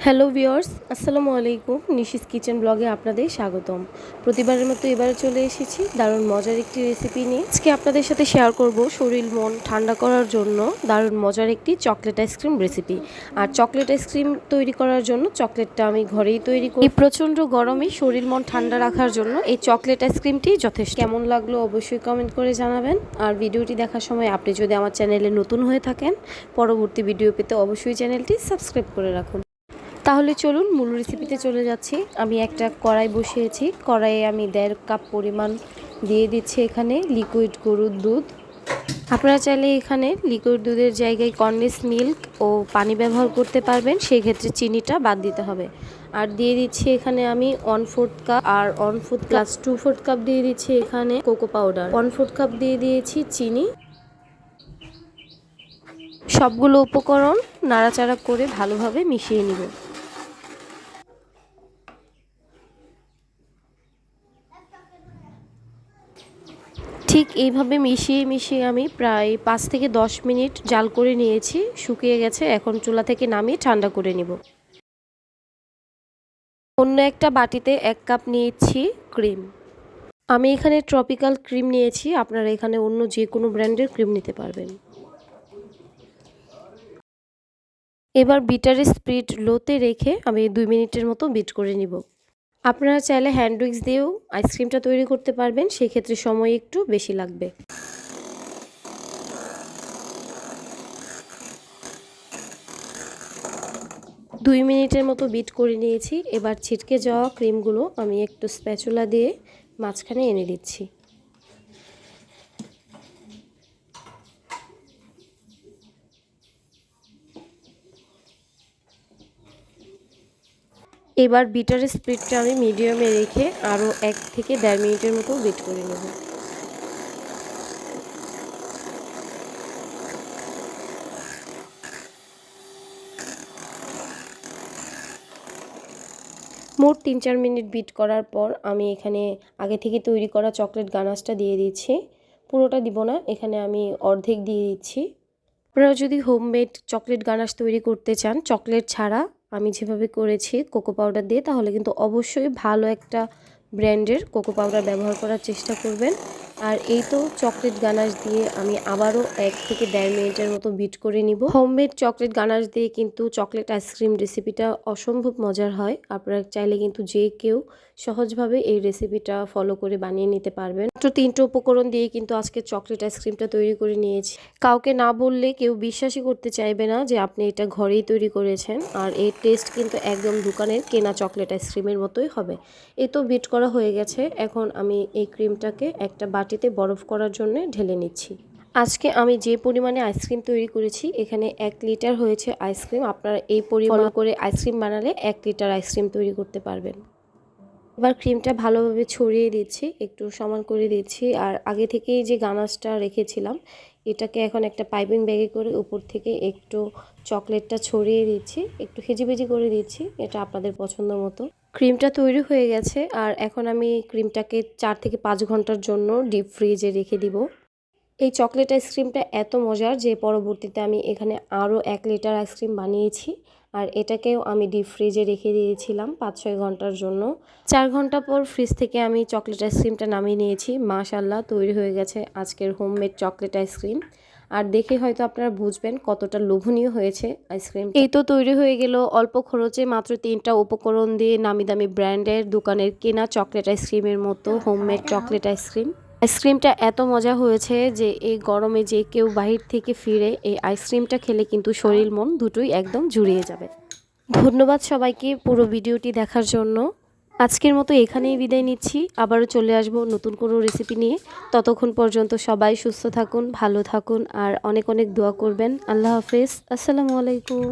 Hello viewers, আসসালামু আলাইকুম। Nishi's kitchen ব্লগে আপনাদের স্বাগতম। প্রতিবারের মতো এবারে চলে এসেছি দারুণ মজার একটি রেসিপি নিয়ে। আজকে আপনাদের সাথে শেয়ার করব শরীর মন ঠান্ডা করার জন্য দারুণ মজার একটি চকলেট আইসক্রিম রেসিপি। আর চকলেট আইসক্রিম তৈরি করার জন্য চকলেটটা আমি ঘরেই তৈরি করি। এই প্রচণ্ড গরমে শরীর মন ঠান্ডা রাখার জন্য এই চকলেট আইসক্রিমটি যথেষ্ট। কেমন লাগলো অবশ্যই কমেন্ট করে জানাবেন। আর ভিডিওটি দেখার সময় আপনি যদি আমার চ্যানেলে নতুন হয়ে থাকেন, পরবর্তী ভিডিও পেতে অবশ্যই চ্যানেলটি সাবস্ক্রাইব করে রাখুন। তাহলে চলুন মূল রেসিপিতে চলে যাচ্ছি। আমি একটা কড়াই বসিয়েছি। কড়াইয়ে আমি 1.5 কাপ পরিমাণ দিয়ে দিচ্ছি এখানে লিকুইড গরুর দুধ। আপনারা চাইলে এখানে লিকুইড দুধের জায়গায় কনডেন্স মিল্ক ও পানি ব্যবহার করতে পারবেন, সেই ক্ষেত্রে চিনিটা বাদ দিতে হবে। আর দিয়ে দিচ্ছি এখানে আমি 1/4 কাপ, আর 1/4 প্লাস 2/4 কাপ দিয়ে দিচ্ছি এখানে কোকো পাউডার। 1/4 কাপ দিয়ে দিয়েছি চিনি। সবগুলো উপকরণ নাড়াচাড়া করে ভালোভাবে মিশিয়ে নিব। ঠিক এইভাবে মিশিয়ে মিশিয়ে আমি প্রায় 5 থেকে 10 মিনিট জাল করে নিয়েছি। শুকিয়ে গেছে। এখন চুলা থেকে নামিয়ে ঠান্ডা করে নিব। অন্য একটা বাটিতে 1 কাপ নিয়েছি ক্রিম। আমি এখানে ট্রপিক্যাল ক্রিম নিয়েছি। আপনারা এখানে অন্য যে কোনো ব্র্যান্ডের ক্রিম নিতে পারবেন। এবার বিটারের স্পিড লোতে রেখে আমি 2 মিনিটের মতো বিট করে নিব। আপনারা চাইলে হ্যান্ড উইক্স দিয়েও আইসক্রিমটা তৈরি করতে পারবেন, সেক্ষেত্রে সময় একটু বেশি লাগবে। 2 মিনিটের মতো বিট করে নিয়েছি। এবার ছিটকে যাওয়া ক্রিমগুলো আমি একটু স্প্যাচুলা দিয়ে মাঝখানে এনে দিচ্ছি। এবার বিটারের স্পিডটা আমি মিডিয়ামে রেখে আরও 1 থেকে 1.5 মিনিটের মতো বিট করে নেব। মোট 3-4 মিনিট বিট করার পর আমি এখানে আগে থেকে তৈরি করা চকলেট গানাশটা দিয়ে দিচ্ছি। পুরোটা দিব না, এখানে আমি অর্ধেক দিয়ে দিচ্ছি। আপনারা যদি হোমমেড চকলেট গানাশ তৈরি করতে চান চকলেট ছাড়া, আমি যেভাবে করেছি কোকো পাউডার দিয়ে, তাহলে কিন্তু অবশ্যই ভালো একটা ব্র্যান্ডের কোকো পাউডার ব্যবহার করার চেষ্টা করবেন। আর এই তো চকলেট গানাশ দিয়ে আমি আবারও 1 থেকে 1.5 মিনিটের মতো বিট করে নিব। হোমমেড চকলেট গানাশ দিয়ে কিন্তু চকলেট আইসক্রিম রেসিপিটা অসম্ভব মজার হয়। আপনারা চাইলে কিন্তু যে কেউ সহজভাবে এই রেসিপিটা ফলো করে বানিয়ে নিতে পারবেন। মাত্র 3টা উপকরণ দিয়ে কিন্তু আজকে চকলেট আইসক্রিমটা তৈরি করে নিয়েছি। কাউকে না বললে কেউ বিশ্বাসই করতে চাইবে না যে আপনি এটা ঘরেই তৈরি করেছেন। আর এর টেস্ট কিন্তু একদম দোকানের কেনা চকলেট আইসক্রিমের মতোই হবে। এই তো বিট করা হয়ে গেছে। এখন আমি এই ক্রিমটাকে একটা বাটিতে বরফ করার জন্য ঢেলে নিচ্ছি। আজকে আমি যে পরিমাণে আইসক্রিম তৈরি করেছি এখানে 1 লিটার হয়েছে আইসক্রিম। আপনারা এই পরিমাণ করে আইসক্রিম বানালে 1 লিটার আইসক্রিম তৈরি করতে পারবেন। এবার ক্রিমটা ভালোভাবে ছড়িয়ে দিচ্ছি, একটু সমান করে দিচ্ছি। আর আগে থেকেই যে গানাশটা রেখেছিলাম এটাকে এখন একটা পাইপিং ব্যাগে করে উপর থেকে একটু চকলেটটা ছড়িয়ে দিচ্ছি, একটু হেজিবেজি করে দিচ্ছি, এটা আপনাদের পছন্দ মতো। ক্রিমটা তৈরি হয়ে গেছে। আর এখন আমি ক্রিমটাকে 4 থেকে 5 ঘন্টার জন্য ডিপ ফ্রিজে রেখে দিব। এই চকলেট আইসক্রিমটা এত মজার যে পরবর্তীতে আমি এখানে আরও 1 লিটার আইসক্রিম বানিয়েছি। আর এটাকেও আমি ডিপ ফ্রিজে রেখে দিয়েছিলাম 5-6 ঘন্টার জন্য। 4 ঘন্টা পর ফ্রিজ থেকে আমি চকলেট আইসক্রিমটা নামিয়ে নিয়েছি। মাশাআল্লাহ, তৈরি হয়ে গেছে আজকের হোমমেড চকলেট আইসক্রিম। আর দেখে হয়তো আপনারা বুঝবেন কতটা লোভনীয় হয়েছে আইসক্রিম। এই তো তৈরি হয়ে গেল অল্প খরচে মাত্র 3টা উপকরণ দিয়ে নামি দামি ব্র্যান্ডের দোকানের কেনা চকলেট আইসক্রিমের মতো হোমমেড চকলেট আইসক্রিম। আইসক্রিমটা এত মজা হয়েছে যে এই গরমে যে কেউ বাহির থেকে ফিরে এই আইসক্রিমটা খেলে কিন্তু শরীর মন দুটোই একদম জুড়িয়ে যাবে। ধন্যবাদ সবাইকে পুরো ভিডিওটি দেখার জন্য। আজকের মতো এখানেই বিদায় নিচ্ছি। আবারও চলে আসব নতুন কোনো রেসিপি নিয়ে। ততক্ষণ পর্যন্ত সবাই সুস্থ থাকুন, ভালো থাকুন আর অনেক অনেক দোয়া করবেন। আল্লাহ হাফেজ। আসসালামু আলাইকুম।